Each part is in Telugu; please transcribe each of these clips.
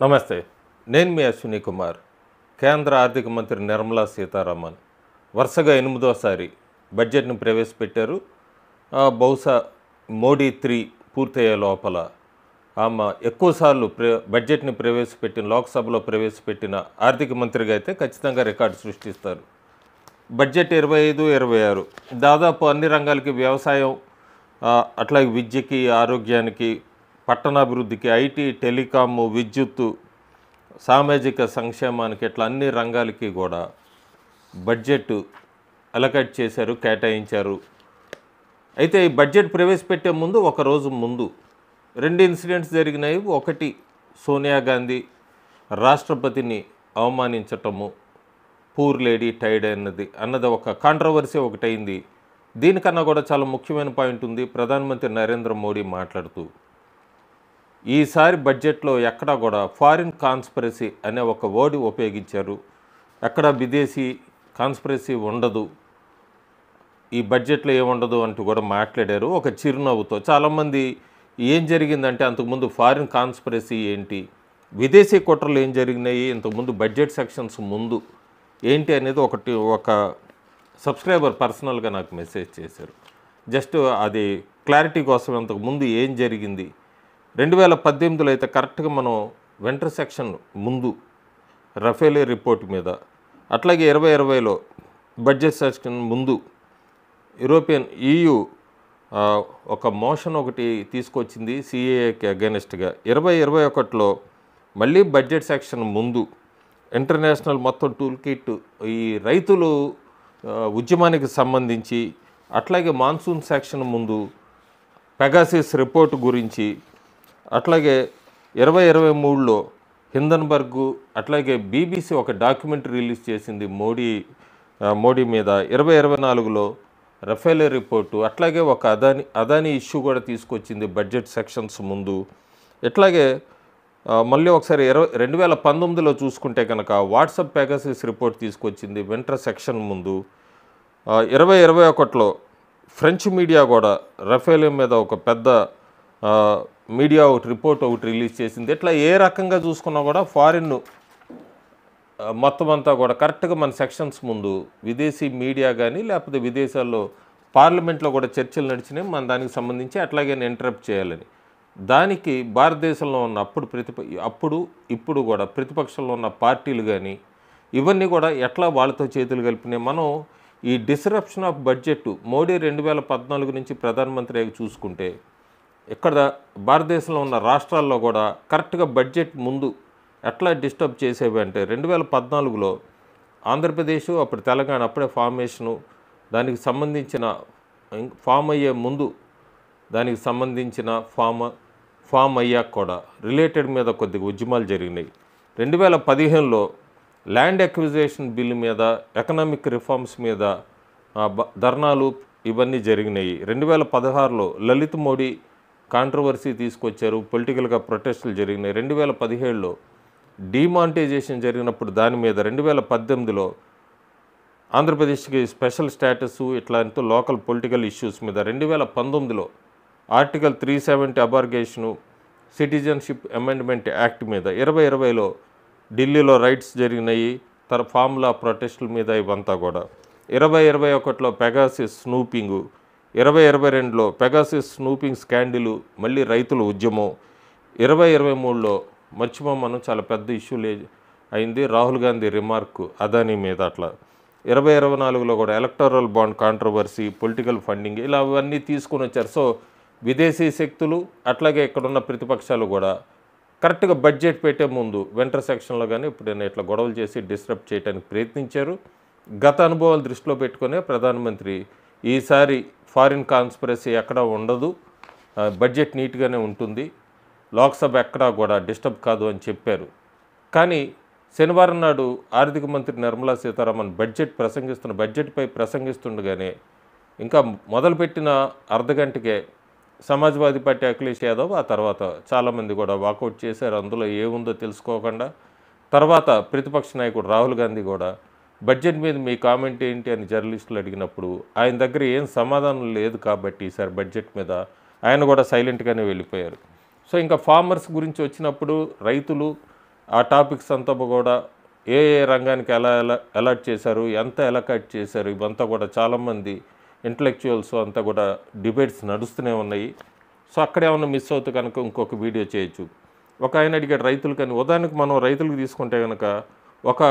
నమస్తే. నేను మీ అశ్విని కుమార్. కేంద్ర ఆర్థిక మంత్రి నిర్మలా సీతారామన్ వరుసగా ఎనిమిదోసారి బడ్జెట్‌ను ప్రవేశపెట్టారు. బహుశా మోడీ 3 పూర్తయ్యే లోపల ఆమె ఎక్కువ సార్లు బడ్జెట్‌ని ప్రవేశపెట్టిన లోక్సభలో ప్రవేశపెట్టిన ఆర్థిక మంత్రిగా అయితే ఖచ్చితంగా రికార్డు సృష్టిస్తారు. బడ్జెట్ 25, 26 దాదాపు అన్ని రంగాలకి వ్యవసాయం, అట్లాగే విద్యకి, ఆరోగ్యానికి, పట్టణాభివృద్ధికి, ఐటీ, టెలికాము, విద్యుత్తు, సామాజిక సంక్షేమానికి ఇట్లా అన్ని రంగాలకి కూడా బడ్జెట్ అలొకేట్ చేశారు, కేటాయించారు. అయితే ఈ బడ్జెట్ ప్రవేశపెట్టే ముందు ఒకరోజు ముందు 2 ఇన్సిడెంట్స్ జరిగినాయి. ఒకటి, సోనియా గాంధీ రాష్ట్రపతిని అవమానించటము, పూర్ లేడీ టైడ్ అన్నది ఒక కాంట్రవర్సీ ఒకటైంది. దీనికన్నా కూడా చాలా ముఖ్యమైన పాయింట్ ఉంది. ప్రధానమంత్రి నరేంద్ర మోడీ మాట్లాడుతూ ఈసారి బడ్జెట్లో ఎక్కడా కూడా ఫారిన్ కాన్స్పిరసీ అనే ఒక వర్డ్ ఉపయోగించారు. ఎక్కడ విదేశీ కాన్స్పిరసీ ఉండదు, ఈ బడ్జెట్లో ఏముండదు అంటూ కూడా మాట్లాడారు ఒక చిరునవ్వుతో. చాలామంది ఏం జరిగిందంటే అంతకుముందు ఫారిన్ కాన్స్పిరసీ ఏంటి, విదేశీ కుట్రలు ఏం జరిగినాయి ఇంతకుముందు బడ్జెట్ సెక్షన్స్ ముందు ఏంటి అనేది ఒక సబ్స్క్రైబర్ పర్సనల్గా నాకు మెసేజ్ చేశారు. జస్ట్ అది క్లారిటీ కోసం అంతకుముందు ఏం జరిగింది. 2018లో అయితే కరెక్ట్గా మనం వింటర్ సెక్షన్ ముందు రఫేల్ రిపోర్ట్ మీద, అట్లాగే 2020లో బడ్జెట్ సెక్షన్ ముందు యూరోపియన్ EU ఒక మోషన్ ఒకటి తీసుకొచ్చింది CAAకి అగెనిస్ట్గా. 2021లో మళ్ళీ బడ్జెట్ సెక్షన్ ముందు ఇంటర్నేషనల్ మొత్తం టూల్ కిట్ ఈ రైతులు ఉద్యమానికి సంబంధించి, అట్లాగే మాన్సూన్ సెక్షన్ ముందు పెగాసిస్ రిపోర్టు గురించి, అట్లాగే 2023లో హిండన్బర్గ్, అట్లాగే BBC ఒక డాక్యుమెంటరీ రిలీజ్ చేసింది మోడీ మీద. 2024లో రఫేల్ రిపోర్టు, అట్లాగే ఒక అదానీ ఇష్యూ కూడా తీసుకొచ్చింది బడ్జెట్ సెక్షన్స్ ముందు. ఇట్లాగే మళ్ళీ ఒకసారి 2019లో చూసుకుంటే కనుక వాట్సాప్ పెగాసిస్ రిపోర్ట్ తీసుకొచ్చింది వింటర్ సెక్షన్ ముందు. 2021లో ఫ్రెంచ్ మీడియా కూడా రఫేల్ మీద ఒక పెద్ద మీడియా రిపోర్ట్ ఒకటి రిలీజ్ చేసింది. ఇట్లా ఏ రకంగా చూసుకున్నా కూడా ఫారిన్ మొత్తం అంతా కూడా కరెక్ట్గా మన సెక్షన్స్ ముందు విదేశీ మీడియా కానీ లేకపోతే విదేశాల్లో పార్లమెంట్లో కూడా చర్చలు నడిచినాయి మన దానికి సంబంధించి, అట్లాగే ఇంటరప్ట్ చేయాలని. దానికి భారతదేశంలో ఉన్న ఇప్పుడు కూడా ప్రతిపక్షంలో ఉన్న పార్టీలు కానీ ఇవన్నీ కూడా ఎట్లా వాళ్ళతో చేతులు కలిపినాయి. మనం ఈ డిస్రప్షన్ ఆఫ్ బడ్జెట్ మోడీ 2014 నుంచి ప్రధానమంత్రి చూసుకుంటే ఇక్కడ భారతదేశంలో ఉన్న రాష్ట్రాల్లో కూడా కరెక్ట్గా బడ్జెట్ ముందు ఎట్లా డిస్టర్బ్ చేసేవి అంటే 2014లో ఆంధ్రప్రదేశ్, అప్పుడు తెలంగాణ అప్పుడే ఫార్మేషను, దానికి సంబంధించిన ఫామ్ అయ్యే ముందు దానికి సంబంధించిన ఫామ్ అయ్యాక కూడా రిలేటెడ్ మీద కొద్దిగా ఉద్యమాలు జరిగినాయి. 2015లో ల్యాండ్ ఎక్విజిషన్ బిల్లు మీద, ఎకనామిక్ రిఫార్మ్స్ మీద ధర్నాలు ఇవన్నీ జరిగినాయి. 2016లో లలిత్ మోడీ కాంట్రవర్సీ తీసుకొచ్చారు, పొలిటికల్గా ప్రొటెస్టులు జరిగినాయి. 2017లో డిమానిటైజేషన్ జరిగినప్పుడు దాని మీద, 2018లో ఆంధ్రప్రదేశ్కి స్పెషల్ స్టేటస్ ఇట్లాంటి లోకల్ పొలిటికల్ ఇష్యూస్ మీద, 2019లో ఆర్టికల్ 370 అబార్గేషను, సిటిజన్షిప్ అమెండ్మెంట్ యాక్ట్ మీద, 2020లో ఢిల్లీలో రైట్స్ జరిగినాయి, ఫార్ములా ప్రొటెస్టుల మీద ఇవంతా కూడా. 2021లో పెగాసిస్ స్నూపింగు, 2022లో పెగాసిస్ స్నూపింగ్ స్కాండిలు, మళ్ళీ రైతుల ఉద్యమం, 2023లో మనం చాలా పెద్ద ఇష్యూలు అయింది రాహుల్ గాంధీ రిమార్కు అదానీ మీద. అట్లా 2024లో కూడా electoral bond controversy, political funding, ఇలా అవన్నీ తీసుకొని వచ్చారు. సో విదేశీ శక్తులు అట్లాగే ఇక్కడున్న ప్రతిపక్షాలు కూడా కరెక్ట్గా బడ్జెట్ పెట్టే ముందు వింటర్ సెక్షన్లో కానీ ఎప్పుడైనా ఇట్లా గొడవలు చేసి డిస్టర్బ్ చేయడానికి ప్రయత్నించారు. గత అనుభవాలు దృష్టిలో పెట్టుకునే ప్రధానమంత్రి ఈసారి ఫారిన్ కాన్స్పిరసీ ఎక్కడా ఉండదు, బడ్జెట్ నీట్గానే ఉంటుంది, లోక్సభ ఎక్కడా కూడా డిస్టర్బ్ కాదు అని చెప్పారు. కానీ శనివారం నాడు ఆర్థిక మంత్రి నిర్మలా సీతారామన్ బడ్జెట్పై ప్రసంగిస్తుండగానే ఇంకా మొదలుపెట్టిన అర్ధగంటకే సమాజ్వాదీ పార్టీ అఖిలేష్ యాదవ్, ఆ తర్వాత చాలామంది కూడా వాకౌట్ చేశారు అందులో ఏముందో తెలుసుకోకుండా. తర్వాత ప్రతిపక్ష నాయకుడు రాహుల్ గాంధీ కూడా బడ్జెట్ మీద మీ కామెంట్ ఏంటి అని జర్నలిస్టులు అడిగినప్పుడు ఆయన దగ్గర ఏం సమాధానం లేదు కాబట్టి ఈసారి బడ్జెట్ మీద ఆయన కూడా సైలెంట్గానే వెళ్ళిపోయారు. సో ఇంకా ఫార్మర్స్ గురించి వచ్చినప్పుడు రైతులు ఆ టాపిక్స్ అంతా కూడా ఏ ఏ రంగానికి ఎలా ఎలా అలాట్ చేశారు, ఎంత ఎలకేట్ చేశారు, ఇవంతా కూడా చాలామంది ఇంటలెక్చువల్స్ అంతా కూడా డిబేట్స్ నడుస్తూనే ఉన్నాయి. సో అక్కడ ఏమన్నా మిస్ అవుతే కనుక ఇంకొక వీడియో చేయొచ్చు. ఒక ఆయన అడిగాడు రైతులు, కానీ ఉదాహరణకు మనం రైతులకు తీసుకుంటే కనుక ఒక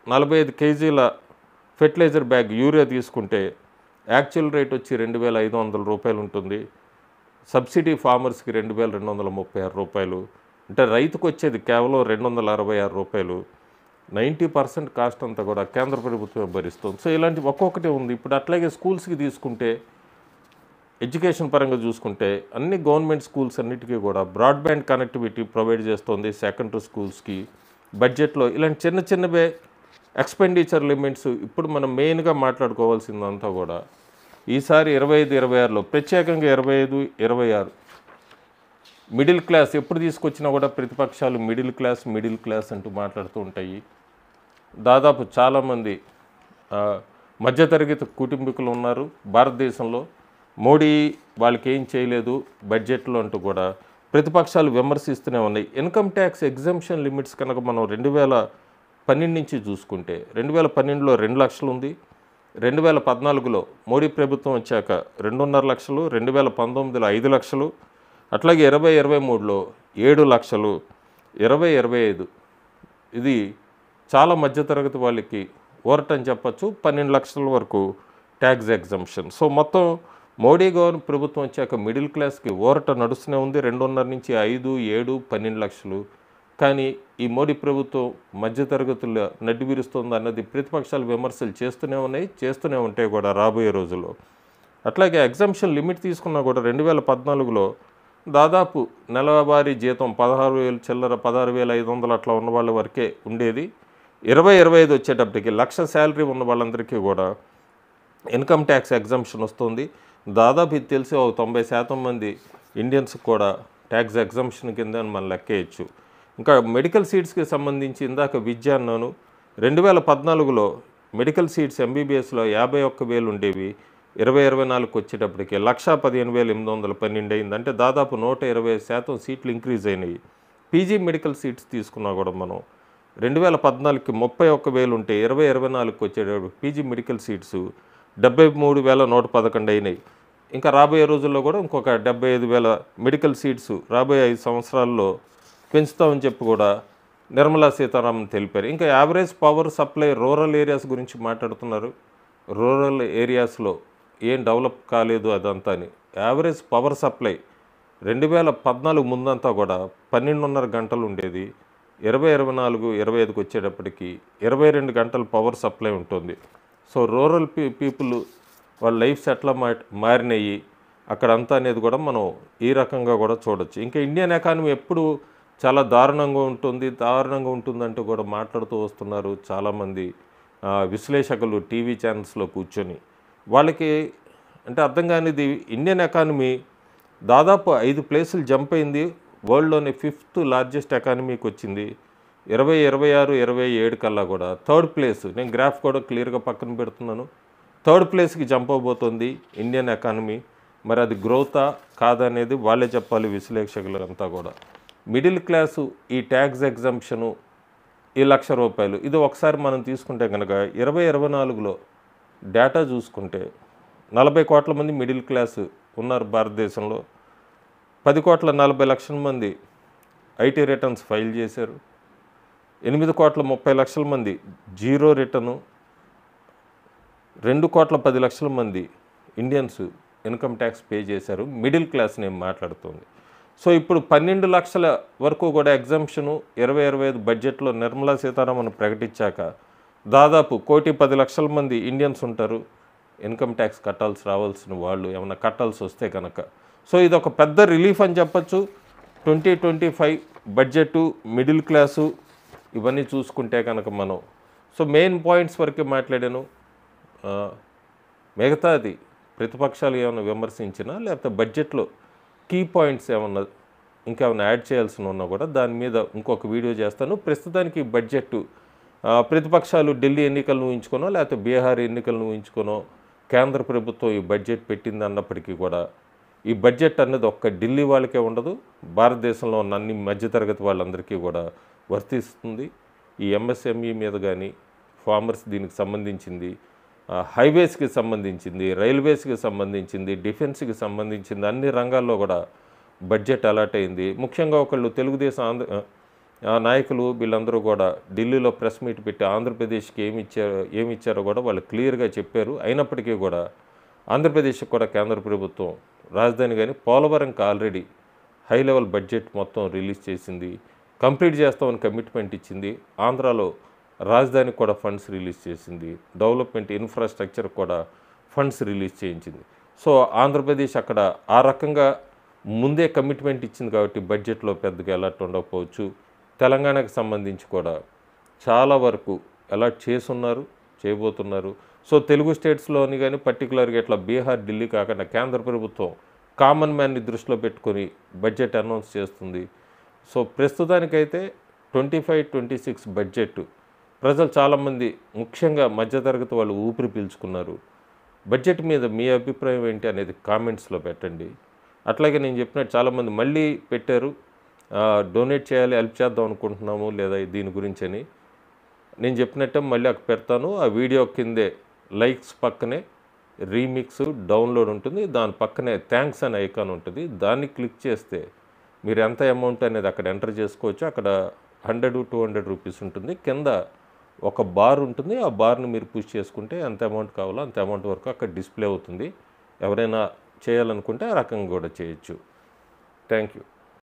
45 కేజీల ఫెర్టిలైజర్ బ్యాగ్ యూరియా తీసుకుంటే యాక్చువల్ రేట్ వచ్చి 2,500 రూపాయలు ఉంటుంది. సబ్సిడీ ఫార్మర్స్కి 2,236 రూపాయలు. అంటే రైతుకు వచ్చేది కేవలం 266 రూపాయలు. 90% కాస్ట్ అంతా కూడా కేంద్ర ప్రభుత్వం భరిస్తుంది. సో ఇలాంటి ఒక్కొక్కటి ఉంది. ఇప్పుడు అట్లాగే స్కూల్స్కి తీసుకుంటే, ఎడ్యుకేషన్ పరంగా చూసుకుంటే అన్ని గవర్నమెంట్ స్కూల్స్ అన్నిటికీ కూడా బ్రాడ్బ్యాండ్ కనెక్టివిటీ ప్రొవైడ్ చేస్తుంది సెకండరీ స్కూల్స్కి. బడ్జెట్లో ఇలాంటి చిన్న చిన్నవే ఎక్స్పెండిచర్ లిమిట్స్ ఇప్పుడు మనం మెయిన్గా మాట్లాడుకోవాల్సిందంతా కూడా ఈసారి 25-26లో ప్రత్యేకంగా 25-26 మిడిల్ క్లాస్ ఎప్పుడు తీసుకొచ్చినా కూడా ప్రతిపక్షాలు మిడిల్ క్లాస్ అంటూ మాట్లాడుతూ ఉంటాయి. దాదాపు చాలామంది మధ్యతరగతి కుటుంబీకులు ఉన్నారు భారతదేశంలో. మోడీ వాళ్ళకి ఏం చేయలేదు బడ్జెట్లో అంటూ కూడా ప్రతిపక్షాలు విమర్శిస్తూనే ఉన్నాయి. ఇన్కమ్ ట్యాక్స్ ఎగ్జంప్షన్ లిమిట్స్ కనుక మనం 2012 నుంచి చూసుకుంటే 2012లో 2 లక్షలు ఉంది. 2014లో మోడీ ప్రభుత్వం వచ్చాక 2.5 లక్షలు, 2019లో 5 లక్షలు, అట్లాగే 2023లో 7 లక్షలు, 2025 ఇది చాలా మధ్యతరగతి వాళ్ళకి ఊరటని చెప్పచ్చు, 12 లక్షల వరకు ట్యాక్స్ ఎగ్జంప్షన్. సో మొత్తం మోడీ గవర్నమెంట్ ప్రభుత్వం వచ్చాక మిడిల్ క్లాస్కి ఊరట నడుస్తూనే ఉంది. 2.5 నుంచి 5, 7, 12 లక్షలు. కానీ ఈ మోడీ ప్రభుత్వం మధ్యతరగతుల్లో నడ్డి విరుస్తుంది అన్నది ప్రతిపక్షాలు విమర్శలు చేస్తూనే ఉంటాయి కూడా రాబోయే రోజుల్లో. అట్లాగే ఎగ్జంప్షన్ లిమిట్ తీసుకున్నా కూడా 2014లో దాదాపు నెలవారీ జీతం 16,000 చిల్లర 16,500 అట్లా ఉన్న వాళ్ళ వరకే ఉండేది. 2025 వచ్చేటప్పటికి 1,00,000 శాలరీ ఉన్న వాళ్ళందరికీ కూడా ఇన్కమ్ ట్యాక్స్ ఎగ్జంప్షన్ వస్తుంది. దాదాపు ఇది తెలిసి 90% మంది ఇండియన్స్ కూడా ట్యాక్స్ ఎగ్జంప్షన్ కింద మనం లెక్కేయచ్చు. ఇంకా మెడికల్ సీట్స్కి సంబంధించి ఇందాక విద్య అన్నాను. 2014లో మెడికల్ సీట్స్ ఎంబీబీఎస్లో 51,000 ఉండేవి. 2024కి వచ్చేటప్పటికి 1,15,812 అయింది. అంటే దాదాపు 120% సీట్లు ఇంక్రీజ్ అయినాయి. పీజీ మెడికల్ సీట్స్ తీసుకున్నా కూడా మనం 2014కి 31,000 ఉంటే 2024కి వచ్చేటప్పుడు పీజీ మెడికల్ సీట్స్ 73,111 అయినాయి. ఇంకా రాబోయే రోజుల్లో కూడా ఇంకొక 75,000 మెడికల్ సీట్స్ రాబోయే 5 సంవత్సరాల్లో పెంచుతామని చెప్పి కూడా నిర్మలా సీతారామన్ తెలిపారు. ఇంకా average power supply rural areas గురించి మాట్లాడుతున్నారు. రూరల్ ఏరియాస్లో ఏం డెవలప్ కాలేదు అదంతా అని. యావరేజ్ పవర్ సప్లై 2014 ముందంతా కూడా 12.5 గంటలు ఉండేది. 2024-25కి వచ్చేటప్పటికి 22 గంటలు పవర్ సప్లై ఉంటుంది. సో రూరల్ పీపుల్ వాళ్ళ లైఫ్స్ ఎట్లా మారినాయి అక్కడంతా అనేది కూడా మనం ఈ రకంగా కూడా చూడొచ్చు. ఇంకా ఇండియన్ ఎకానమీ ఎప్పుడు చాలా దారుణంగా ఉంటుందంటూ కూడా మాట్లాడుతూ వస్తున్నారు చాలామంది విశ్లేషకులు టీవీ ఛానల్స్లో కూర్చొని. వాళ్ళకి అంటే అర్థం కానిది, ఇండియన్ ఎకానమీ దాదాపు 5 ప్లేసులు జంప్ అయింది. వరల్డ్లోని 5th లార్జెస్ట్ ఎకానమీకి వచ్చింది. 2026-27 కల్లా కూడా 3rd ప్లేస్, నేను గ్రాఫ్ కూడా క్లియర్గా పక్కన పెడుతున్నాను, 3rd ప్లేస్కి జంప్ అవబోతుంది ఇండియన్ ఎకానమీ. మరి అది గ్రోతా కాదనేది వాళ్ళే చెప్పాలి విశ్లేషకులంతా కూడా. మిడిల్ క్లాసు ఈ ట్యాక్స్ ఎగ్జంప్షను ఈ 1,00,000 రూపాయలు ఇది ఒకసారి మనం తీసుకుంటే కనుక 2024లో డేటా చూసుకుంటే 40 కోట్ల మంది మిడిల్ క్లాస్ ఉన్నారు భారతదేశంలో. 10,40,00,000 మంది ఐటీ రిటర్న్స్ ఫైల్ చేశారు. 8,30,00,000 మంది జీరో రిటర్ను. 2,10,00,000 మంది ఇండియన్స్ ఇన్కమ్ ట్యాక్స్ పే చేశారు. మిడిల్ క్లాస్ నేను మాట్లాడుతుంది. సో ఇప్పుడు 12 లక్షల వరకు కూడా ఎగ్జంప్షను 2025 బడ్జెట్లో నిర్మలా సీతారామన్ ప్రకటించాక దాదాపు 1,10,00,000 మంది ఇండియన్స్ ఉంటారు ఇన్కమ్ ట్యాక్స్ రావాల్సిన వాళ్ళు ఏమైనా కట్టాల్సి వస్తే కనుక. సో ఇది ఒక పెద్ద రిలీఫ్ అని చెప్పచ్చు. 2025 బడ్జెటు మిడిల్ క్లాసు ఇవన్నీ చూసుకుంటే కనుక మనం. సో మెయిన్ పాయింట్స్ వరకే మాట్లాడాను. మిగతాది ప్రతిపక్షాలు ఏమైనా విమర్శించినా లేకపోతే బడ్జెట్లో కీ పాయింట్స్ ఏమన్నా ఇంకేమైనా యాడ్ చేయాల్సి ఉన్నా కూడా దాని మీద ఇంకొక వీడియో చేస్తాను. ప్రస్తుతానికి బడ్జెట్ ప్రతిపక్షాలు ఢిల్లీ ఎన్నికలను ఊహించుకోనో లేకపోతే బీహార్ ఎన్నికలను ఊహించుకోనో కేంద్ర ప్రభుత్వం ఈ బడ్జెట్ పెట్టింది అన్నప్పటికీ కూడా ఈ బడ్జెట్ అన్నది ఒక్క ఢిల్లీ వాళ్ళకే ఉండదు, భారతదేశంలో ఉన్న అన్ని మధ్యతరగతి వాళ్ళందరికీ కూడా వర్తిస్తుంది. ఈ ఎంఎస్ఎంఈ మీద కానీ ఫార్మర్స్ దీనికి సంబంధించింది, హైవేస్కి సంబంధించింది, రైల్వేస్కి సంబంధించింది, డిఫెన్స్కి సంబంధించింది అన్ని రంగాల్లో కూడా బడ్జెట్ అలాట్ అయింది. ముఖ్యంగా ఒకళ్ళు తెలుగుదేశం నాయకులు వీళ్ళందరూ కూడా ఢిల్లీలో ప్రెస్ మీట్ పెట్టి ఆంధ్రప్రదేశ్కి ఏమి ఇచ్చారో కూడా వాళ్ళు క్లియర్గా చెప్పారు. అయినప్పటికీ కూడా ఆంధ్రప్రదేశ్కి కూడా కేంద్ర ప్రభుత్వం రాజధాని కానీ పోలవరంకి ఆల్రెడీ హై లెవెల్ బడ్జెట్ మొత్తం రిలీజ్ చేసింది, కంప్లీట్ చేస్తామని కమిట్మెంట్ ఇచ్చింది. ఆంధ్రాలో రాజధానికి కూడా ఫండ్స్ రిలీజ్ చేసింది, డెవలప్మెంట్ ఇన్ఫ్రాస్ట్రక్చర్ కూడా ఫండ్స్ రిలీజ్ చేయించింది. సో ఆంధ్రప్రదేశ్ అక్కడ ఆ రకంగా ముందే కమిట్మెంట్ ఇచ్చింది కాబట్టి బడ్జెట్లో పెద్దగా ఎలాట్ ఉండకపోవచ్చు. తెలంగాణకు సంబంధించి కూడా చాలా వరకు ఎలాట్ చేసున్నారు, చేయబోతున్నారు. సో తెలుగు స్టేట్స్లోని కానీ పర్టికులర్గా ఇట్లా బీహార్, ఢిల్లీ కాకుండా కేంద్ర ప్రభుత్వం కామన్ మ్యాన్ని దృష్టిలో పెట్టుకొని బడ్జెట్ అనౌన్స్ చేస్తుంది. సో ప్రస్తుతానికైతే 25-26 బడ్జెట్ ప్రజలు చాలామంది ముఖ్యంగా మధ్యతరగతి వాళ్ళు ఊపిరి పీల్చుకున్నారు. బడ్జెట్ మీద మీ అభిప్రాయం ఏంటి అనేది కామెంట్స్లో పెట్టండి. అట్లాగే నేను చెప్పినట్టు చాలామంది మళ్ళీ పెట్టారు, డొనేట్ చేయాలి, హెల్ప్ చేద్దాం అనుకుంటున్నాము లేదా దీని గురించి అని. నేను చెప్పినట్టే మళ్ళీ అక్కడ పెడతాను. ఆ వీడియో కిందే లైక్స్ పక్కనే రీమిక్స్ డౌన్లోడ్ ఉంటుంది, దాని పక్కనే థ్యాంక్స్ అనే ఐకాన్ ఉంటుంది. దాన్ని క్లిక్ చేస్తే మీరు ఎంత అమౌంట్ అనేది అక్కడ ఎంటర్ చేసుకోవచ్చు. అక్కడ 100-200 రూపీస్ ఉంటుంది. కింద ఒక బార్ ఉంటుంది. ఆ బార్ని మీరు పుష్ చేసుకుంటే ఎంత అమౌంట్ కావాలో అంత అమౌంట్ వరకు అక్కడ డిస్ప్లే అవుతుంది. ఎవరైనా చేయాలనుకుంటే ఆ రకంగా కూడా చేయొచ్చు. Thank you.